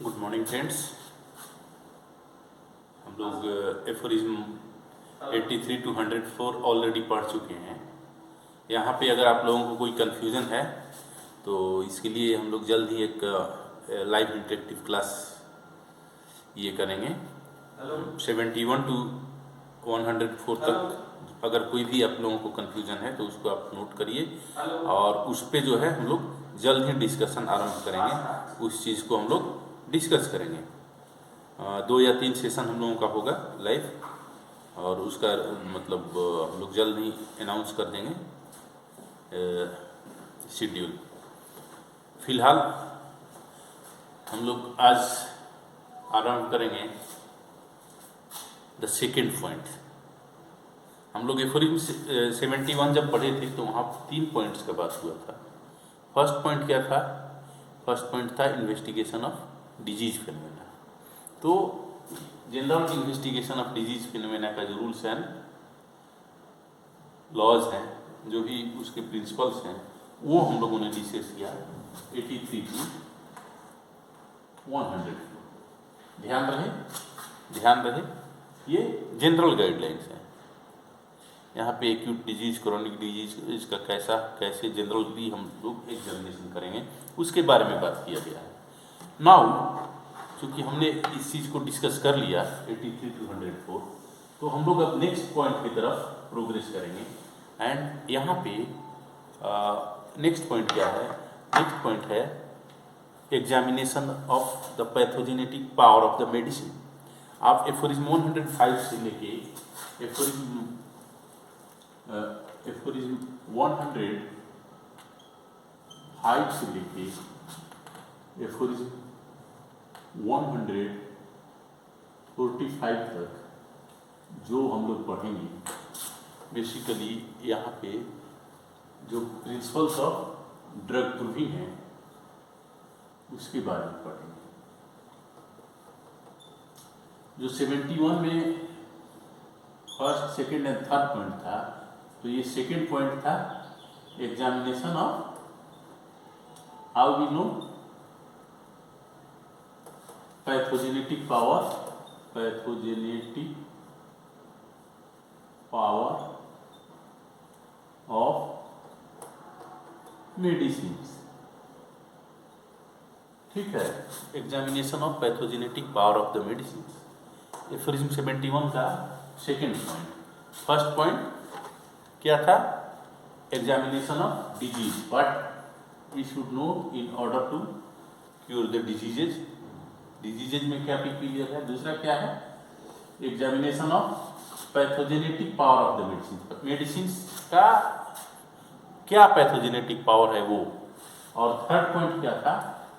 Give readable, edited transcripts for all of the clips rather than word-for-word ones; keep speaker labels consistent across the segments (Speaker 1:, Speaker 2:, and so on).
Speaker 1: Good morning friends. हम लोग aphorism 83 to 104 already पढ़ चुके हैं। यहाँ पे अगर आप लोगों को कोई कन्फ्यूज़न है तो इसके लिए हम लोग जल्द ही एक लाइव इंटरेक्टिव क्लास ये करेंगे। 71 to 104 तक अगर कोई भी आप लोगों को कन्फ्यूज़न है तो उसको आप नोट करिए और उस पर जो है हम लोग जल्द ही डिस्कशन आरंभ करेंगे। उस चीज़ को हम लोग डिस्कस करेंगे। 2 या 3 सेशन हम लोगों का होगा लाइव और उसका मतलब हम लोग जल्द ही अनाउंस कर देंगे शेड्यूल। फिलहाल हम लोग आज आरंभ करेंगे द सेकेंड पॉइंट। हम लोग एफोरिज्म 71 जब पढ़े थे तो वहाँ 3 पॉइंट्स का बात हुआ था। फर्स्ट पॉइंट क्या था? फर्स्ट पॉइंट था इन्वेस्टिगेशन ऑफ डिजीज फिनोमेना। तो general investigation of disease phenomena का जो रूल्स एंड लॉज हैं, जो भी उसके प्रिंसिपल्स हैं, वो हम लोगों ने डिस्कस किया 83 to 100। ध्यान रहे ये जनरल गाइडलाइंस हैं। यहाँ पे एक्यूट डिजीज, क्रॉनिक डिजीज इसका कैसे जनरली हम लोग एग्जामिनेशन करेंगे उसके बारे में बात किया गया है। नाउ चूँकि हमने इस चीज़ को डिस्कस कर लिया 83 to 104, तो हम लोग अब नेक्स्ट पॉइंट की तरफ प्रोग्रेस करेंगे। एंड यहाँ पे नेक्स्ट पॉइंट क्या है? नेक्स्ट पॉइंट है examination of the pathogenetic power of the medicine. आप एफोरिज्म 105 से लेके एफोरिज्म 105 से लेके एफोरिज्म 145 तक जो हम लोग पढ़ेंगे, बेसिकली यहाँ पे जो प्रिंसिपल्स ऑफ ड्रग प्रूविंग है उसके बारे में पढ़ेंगे। जो 71 में first, second and third point था, तो ये सेकेंड पॉइंट था examination of how we know pathogenetic power of medicines. ठीक है, examination of pathogenetic power of the medicines aphorism 71 का सेकेंड पॉइंट। फर्स्ट पॉइंट क्या था? Examination of disease, but we should know in order to cure the diseases. Diseases में क्या peculiar है? दूसरा क्या है? Examination of pathogenetic power of the medicine. Medicine का क्या पैथोजेनेटिक पावर है वो। और थर्ड पॉइंट क्या था?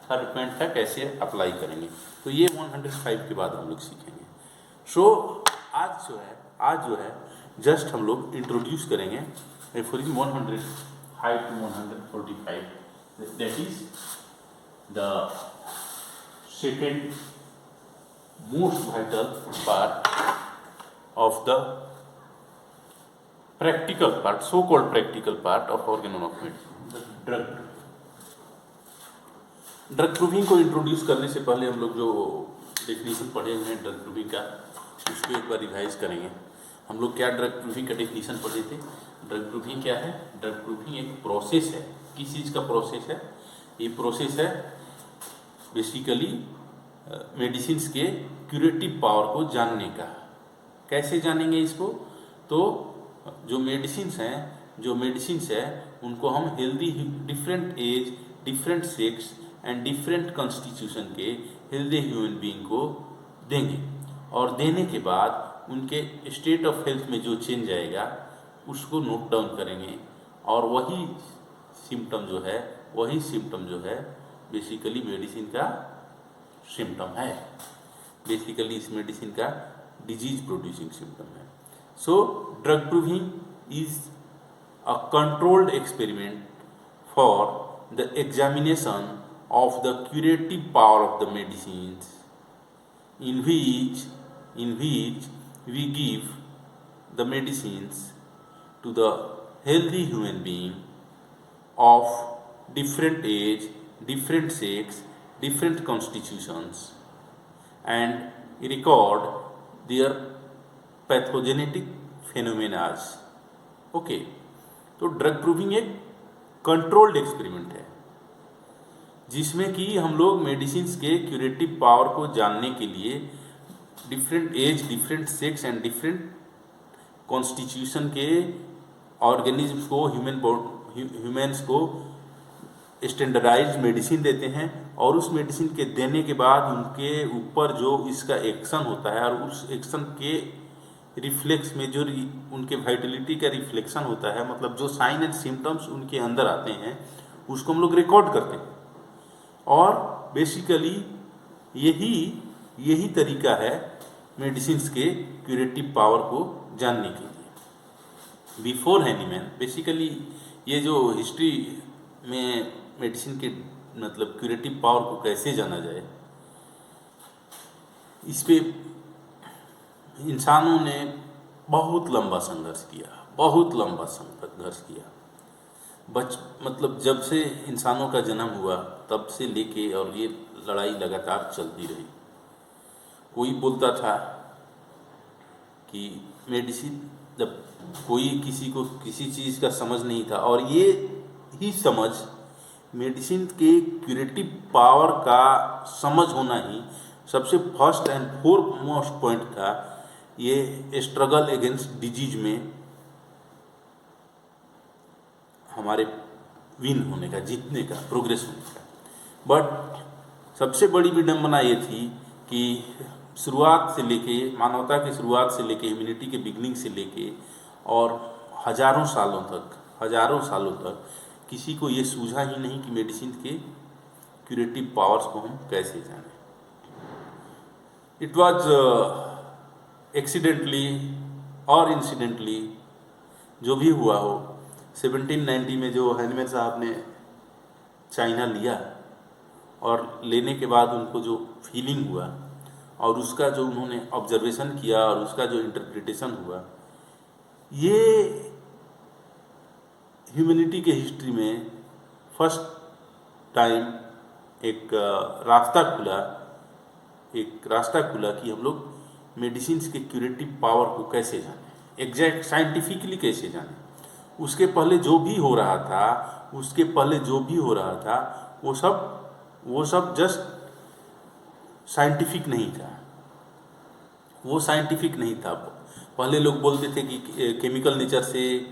Speaker 1: थर्ड पॉइंट था कैसे अप्लाई करेंगे। तो ये 105 के बाद हम लोग सीखेंगे। सो आज जो है जस्ट हम लोग इंट्रोड्यूस करेंगे aphorism 105 to 145, that is the second most vital part of the practical part, so-called practical part of organon of medicine, the drug proving को इंट्रोड्यूस करने से पहले हम लोग जो डेफिनेशन पढ़े हुए हैं ड्रग प्रूविंग का, उसको एक बार रिवाइज करेंगे। हम लोग क्या ड्रग प्रूविंग का डेफिनेशन पढ़े थे? ड्रग प्रूविंग क्या है? ड्रग प्रूविंग एक प्रोसेस है। किस चीज़ का प्रोसेस है? ये प्रोसेस है बेसिकली मेडिसिन्स के क्यूरेटिव पावर को जानने का। कैसे जानेंगे इसको? तो जो मेडिसिन्स हैं उनको हम healthy, different age, different sex and different constitution के हेल्दी ह्यूमन बीइंग को देंगे और देने के बाद उनके स्टेट ऑफ हेल्थ में जो चेंज आएगा उसको नोट डाउन करेंगे और वही सिम्टम जो है बेसिकली मेडिसिन का सिम्टम है। बेसिकली इस मेडिसिन का डिजीज प्रोड्यूसिंग सिम्टम है। So drug proving is a controlled experiment for the examination of the curative power of the medicines in which we give the medicines to the healthy human being of different age, different sex, different constitutions and record their pathogenetic phenomenas. Okay, तो drug proving एक controlled experiment है जिसमें कि हम लोग medicines के curative power को जानने के लिए different age, different sex and different constitution के ऑर्गेनिज्म को, ह्यूमन्स को स्टैंडर्डाइज्ड मेडिसिन देते हैं और उस मेडिसिन के देने के बाद उनके ऊपर जो इसका एक्शन होता है और उस एक्शन के रिफ्लेक्स में जो उनके वाइटलिटी का रिफ्लेक्शन होता है, मतलब जो साइन एंड सिम्टम्स उनके अंदर आते हैं उसको हम लोग रिकॉर्ड करते हैं। और बेसिकली यही तरीका है मेडिसिन्स के क्यूरेटिव पावर को जानने के लिए। बिफोर हैनीमैन बेसिकली ये जो हिस्ट्री में मेडिसिन के मतलब क्यूरेटिव पावर को कैसे जाना जाए, इस पे इंसानों ने बहुत लंबा संघर्ष किया। मतलब जब से इंसानों का जन्म हुआ तब से लेके और ये लड़ाई लगातार चलती रही। कोई बोलता था कि मेडिसिन, जब कोई किसी को किसी चीज़ का समझ नहीं था, और ये ही समझ मेडिसिन के क्यूरेटिव पावर का समझ होना ही सबसे फर्स्ट एंड फोरमोस्ट पॉइंट था, ये स्ट्रगल अगेंस्ट डिजीज में हमारे विन होने का, जीतने का, प्रोग्रेस होने का। बट सबसे बड़ी विडंबना ये थी कि शुरुआत से लेके, मानवता की शुरुआत से लेके, ह्यूमैनिटी के बिगनिंग से लेके और हजारों सालों तक किसी को ये सूझा ही नहीं कि मेडिसिन के क्यूरेटिव पावर्स को हम कैसे जानें। इट वाज एक्सीडेंटली और इंसिडेंटली, जो भी हुआ हो, 1790 में जो हैनीमैन साहब ने चाइना लिया और लेने के बाद उनको जो फीलिंग हुआ और उसका जो उन्होंने ऑब्जर्वेशन किया और उसका जो इंटरप्रिटेशन हुआ, ये ह्यूमैनिटी के हिस्ट्री में फर्स्ट टाइम एक रास्ता खुला कि हम लोग मेडिसिन्स के क्यूरेटिव पावर को कैसे जानें, एग्जैक्ट साइंटिफिकली कैसे जानें। उसके पहले जो भी हो रहा था वो सब जस्ट साइंटिफिक नहीं था। पहले लोग बोलते थे कि केमिकल नेचर से,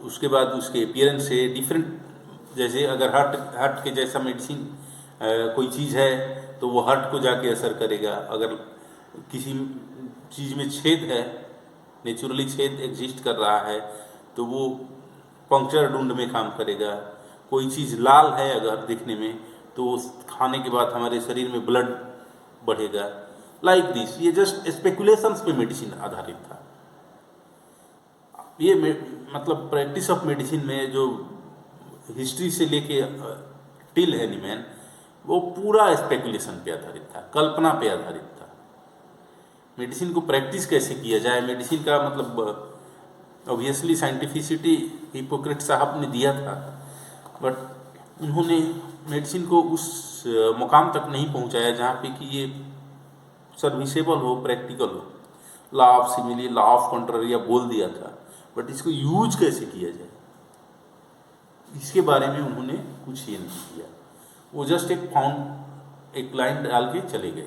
Speaker 1: उसके बाद उसके अपीयरेंस से डिफरेंट, जैसे अगर हार्ट के जैसा मेडिसिन कोई चीज़ है तो वो हार्ट को जाके असर करेगा। अगर किसी चीज़ में छेद है, नेचुरली छेद एग्जिस्ट कर रहा है, तो वो पंक्चर ढूंढ में काम करेगा। कोई चीज़ लाल है अगर दिखने में, तो खाने के बाद हमारे शरीर में ब्लड बढ़ेगा। लाइक दिस, ये जस्ट स्पेकुलेशंस पे मेडिसिन आधारित था। ये मतलब प्रैक्टिस ऑफ मेडिसिन में जो हिस्ट्री से लेके टिल हैनीमैन, वो पूरा स्पेकुलेशन पे आधारित था, कल्पना पे आधारित था। मेडिसिन को प्रैक्टिस कैसे किया जाए, मेडिसिन का मतलब ऑब्वियसली साइंटिफिसिटी हिपोक्रेट साहब ने दिया था, बट उन्होंने मेडिसिन को उस मुकाम तक नहीं पहुंचाया जहाँ पे कि ये सर्विसेबल हो, प्रैक्टिकल हो। Law of similia, law of contraria बोल दिया था, बट इसको यूज कैसे किया जाए इसके बारे में उन्होंने कुछ ये नहीं किया। वो जस्ट एक लाइन डाल के चले गए।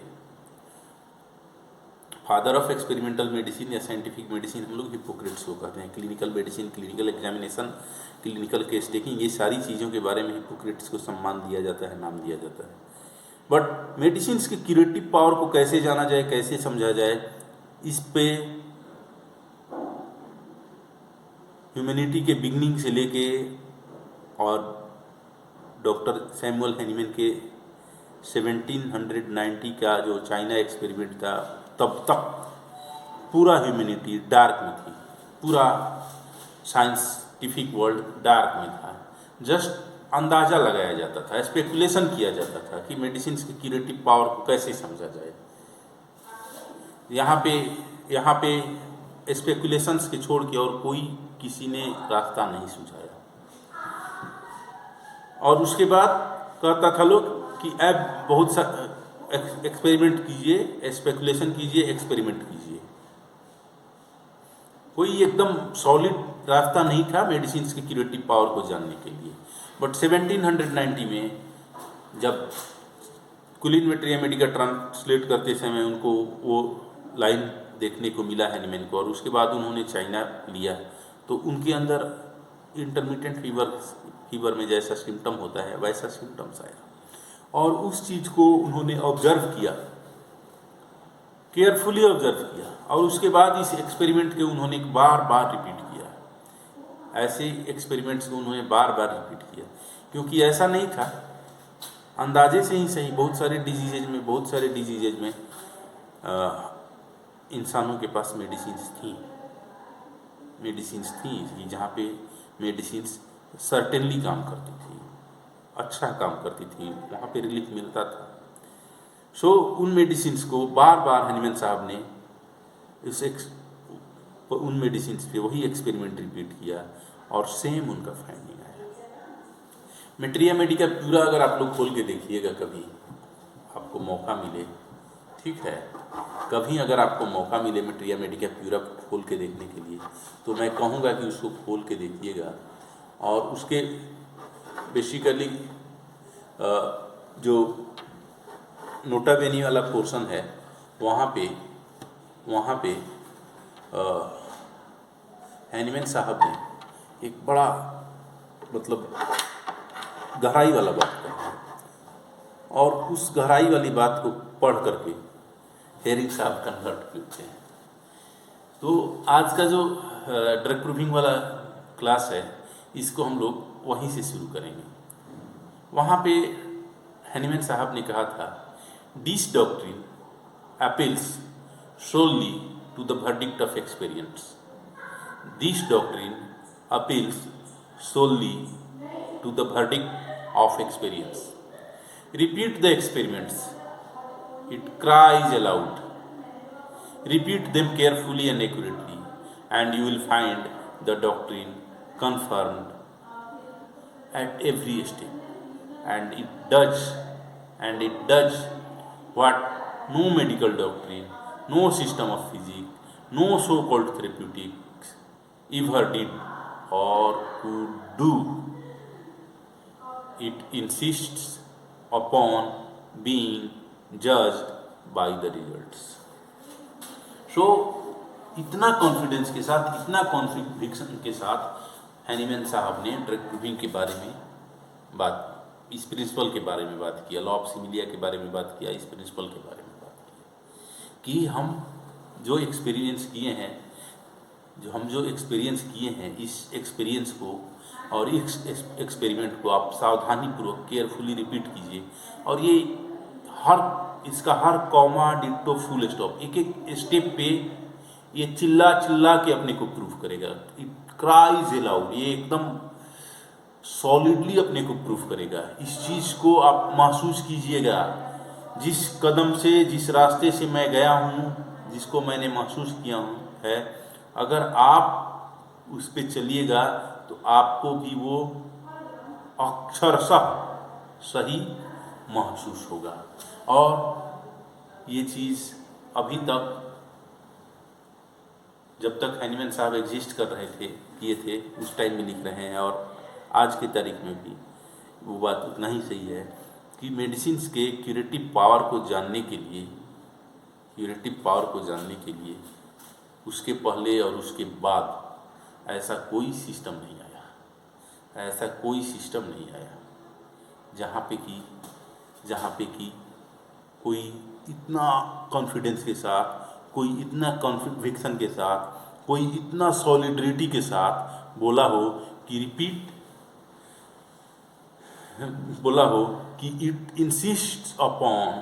Speaker 1: फादर ऑफ एक्सपेरिमेंटल मेडिसिन या साइंटिफिक मेडिसिन हम लोग हिपोक्रेट्स को कहते हैं। Clinical medicine, clinical examination, clinical case taking, ये सारी चीज़ों के बारे में हिपोक्रेट्स को सम्मान दिया जाता है, नाम दिया जाता है। बट मेडिसिन के क्यूरेटिव पावर को कैसे जाना जाए, कैसे समझा जाए, इस पे ह्यूमैनिटी के बिगनिंग से लेके और डॉक्टर सैमुअल हैनीमैन के 1790 का जो चाइना एक्सपेरिमेंट था, तब तक पूरा ह्यूमैनिटी डार्क में थी, पूरा साइंटिफिक वर्ल्ड डार्क में था। जस्ट अंदाज़ा लगाया जाता था, स्पेकुलेशन किया जाता था कि मेडिसिन के क्यूरेटिव पावर को कैसे समझा जाए। यहाँ पे स्पेकुलेशंस के छोड़ के और कोई किसी ने रास्ता नहीं सुझाया। और उसके बाद कहता था लोग कि आप बहुत सा एक्सपेरिमेंट कीजिए, स्पेकुलेशन कीजिए, एक्सपेरिमेंट कीजिए। कोई एकदम सॉलिड रास्ता नहीं था मेडिसिन के क्यूरेटिव पावर को जानने के लिए। बट 1790 में जब कुलीन मेट्रिया मेडिका ट्रांसलेट करते समय उनको वो लाइन देखने को मिला हैनीमैन को, और उसके बाद उन्होंने चाइना लिया, तो उनके अंदर इंटरमिटेंट फीवर में जैसा सिम्टम होता है वैसा सिम्टम्स आया, और उस चीज़ को उन्होंने ऑब्जर्व किया, केयरफुली ऑब्जर्व किया, और उसके बाद इस एक्सपेरिमेंट के उन्होंने बार बार रिपीट किया। ऐसे एक्सपेरिमेंट्स को उन्होंने बार बार रिपीट किया, क्योंकि ऐसा नहीं था, अंदाजे से ही सही बहुत सारे डिजीजेज में इंसानों के पास मेडिसिन्स थी जहाँ पे मेडिसिन्स सर्टेनली काम करती थी, अच्छा काम करती थी, वहाँ पे रिलीफ मिलता था। सो उन मेडिसिन्स को बार बार हैनीमैन साहब ने उन मेडिसिन्स पे वही एक्सपेरिमेंट रिपीट किया, और सेम उनका फाइंडिंग आया। मेट्रिया मेडिका प्यूरा अगर आप लोग खोल के देखिएगा, कभी आपको मौका मिले, ठीक है, कभी अगर आपको मौका मिले मेट्रिया मेडिका प्यूरा खोल के देखने के लिए, तो मैं कहूँगा कि उसको खोल के देखिएगा, और उसके बेसिकली जो नोटा बेनी वाला पोर्शन है वहाँ पे हैनीमैन साहब ने एक बड़ा मतलब गहराई वाला बात कहा, और उस गहराई वाली बात को पढ़ करके हेरिंग साहब कन्वर्ट करते हैं। तो आज का जो ड्रग प्रूफिंग वाला क्लास है, इसको हम लोग वहीं से शुरू करेंगे। वहाँ पे हैनीमैन साहब ने कहा था, this doctrine appeals solely to the verdict of experience. This doctrine appeals solely to the verdict of experience. Repeat the experiments. It cries aloud. Repeat them carefully and accurately, and you will find the doctrine confirmed at every step. And it does what no medical doctrine, no system of physics, no so-called therapeutics ever did or could do. It insists upon being judged by the results. So, इतना confidence के साथ, इतना conviction के साथ Hahnemann साहब ने drug proofing के बारे में इस प्रिंसिपल के बारे में बात किया, लॉ ऑफ सिमिलिया के बारे में बात किया, इस प्रिंसिपल के बारे में बात किया कि हम जो एक्सपीरियंस किए हैं इस एक्सपीरियंस को और इस एक्सपेरिमेंट को आप सावधानीपूर्वक केयरफुली रिपीट कीजिए, और ये इसका हर कॉमा, डिट्टो, फुल स्टॉप, एक एक स्टेप पे ये चिल्ला के अपने को प्रूफ करेगा। इट क्राइज अलाउड, ये एकदम सॉलिडली अपने को प्रूफ करेगा। इस चीज़ को आप महसूस कीजिएगा, जिस कदम से, जिस रास्ते से मैं गया हूँ, जिसको मैंने महसूस किया है, अगर आप उस पर चलिएगा तो आपको भी वो अक्षरशः सही महसूस होगा। और ये चीज़ अभी तक, जब तक हैनीमैन साहब एग्जिस्ट कर रहे थे, किए थे, उस टाइम में लिख रहे हैं, और आज की तारीख में भी वो बात उतना ही सही है कि मेडिसिन्स के क्यूरेटिव पावर को जानने के लिए उसके पहले और उसके बाद ऐसा कोई सिस्टम नहीं आया, जहाँ पे कि कोई इतना कॉन्फिडेंस के साथ, कोई इतना कॉन्विक्शन के साथ, कोई इतना सॉलिडिटी के साथ बोला हो कि it insist upon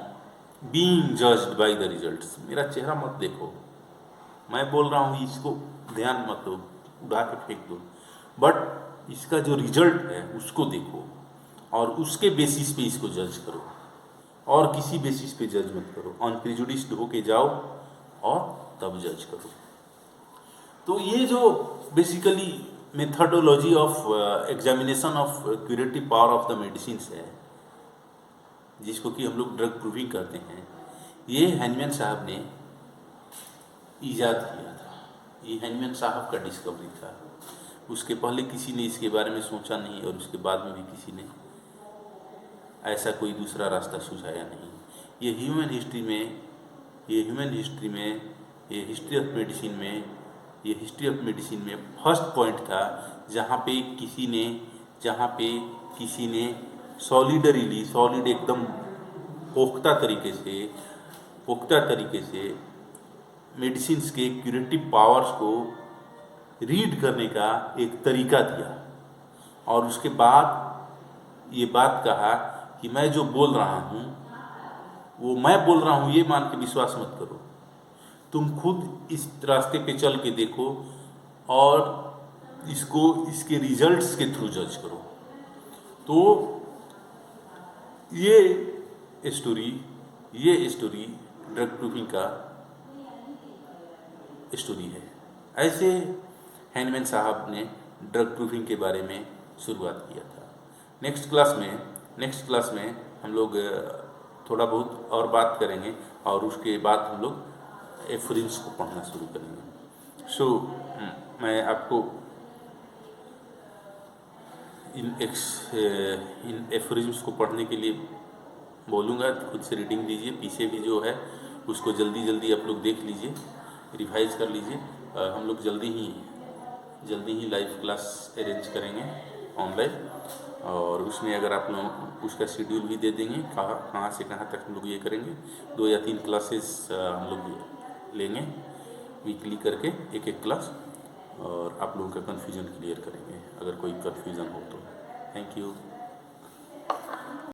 Speaker 1: being judged by the results. मेरा चेहरा मत देखो, मैं बोल रहा हूँ, इसको ध्यान मत दो, उड़ा के फेंक दो, बट इसका जो रिजल्ट है उसको देखो, और उसके बेसिस पे इसको जज करो, और किसी बेसिस पे जज मत करो। अनप्रिजुडिस्ड होके जाओ और तब जज करो। तो ये जो basically methodology of examination of curative power of the medicines है, जिसको कि हम लोग ड्रग प्रूविंग कहते हैं, ये हैनीमैन साहब ने ईजाद किया था। ये हैनीमैन साहब का डिस्कवरी था। उसके पहले किसी ने इसके बारे में सोचा नहीं और उसके बाद में भी किसी ने ऐसा कोई दूसरा रास्ता सुझाया नहीं। ये ह्यूमन हिस्ट्री में, ये हिस्ट्री ऑफ मेडिसिन में फर्स्ट पॉइंट था जहाँ पे किसी ने सॉलिड एकदम पुख्ता तरीके से मेडिसिन्स के क्यूरेटिव पावर्स को रीड करने का एक तरीका दिया और उसके बाद ये बात कहा कि मैं जो बोल रहा हूँ वो मैं बोल रहा हूँ ये मान के विश्वास मत करो, तुम खुद इस रास्ते पे चल के देखो और इसके रिजल्ट्स के थ्रू जज करो। तो ये स्टोरी ड्रग प्रूफिंग का स्टोरी है। ऐसे हैनीमैन साहब ने ड्रग प्रूफिंग के बारे में शुरुआत किया था। नेक्स्ट क्लास में हम लोग थोड़ा बहुत और बात करेंगे और उसके बाद हम लोग एफोरिम्स को पढ़ना शुरू करेंगे। सो मैं आपको इन एफोरिम्स को पढ़ने के लिए बोलूँगा। खुद से रीडिंग लीजिए, पीछे भी जो है उसको जल्दी आप लोग देख लीजिए, रिवाइज कर लीजिए। हम लोग जल्दी ही लाइव क्लास अरेंज करेंगे ऑनलाइन, और उसमें अगर आप लोग उसका शेड्यूल भी दे देंगे कहाँ से कहाँ तक हम लोग ये करेंगे। 2 या 3 क्लासेस हम लोग लेंगे वीकली करके, एक क्लास, और आप लोगों का कन्फ्यूजन क्लियर करेंगे अगर कोई कन्फ्यूज़न हो तो। Thank you.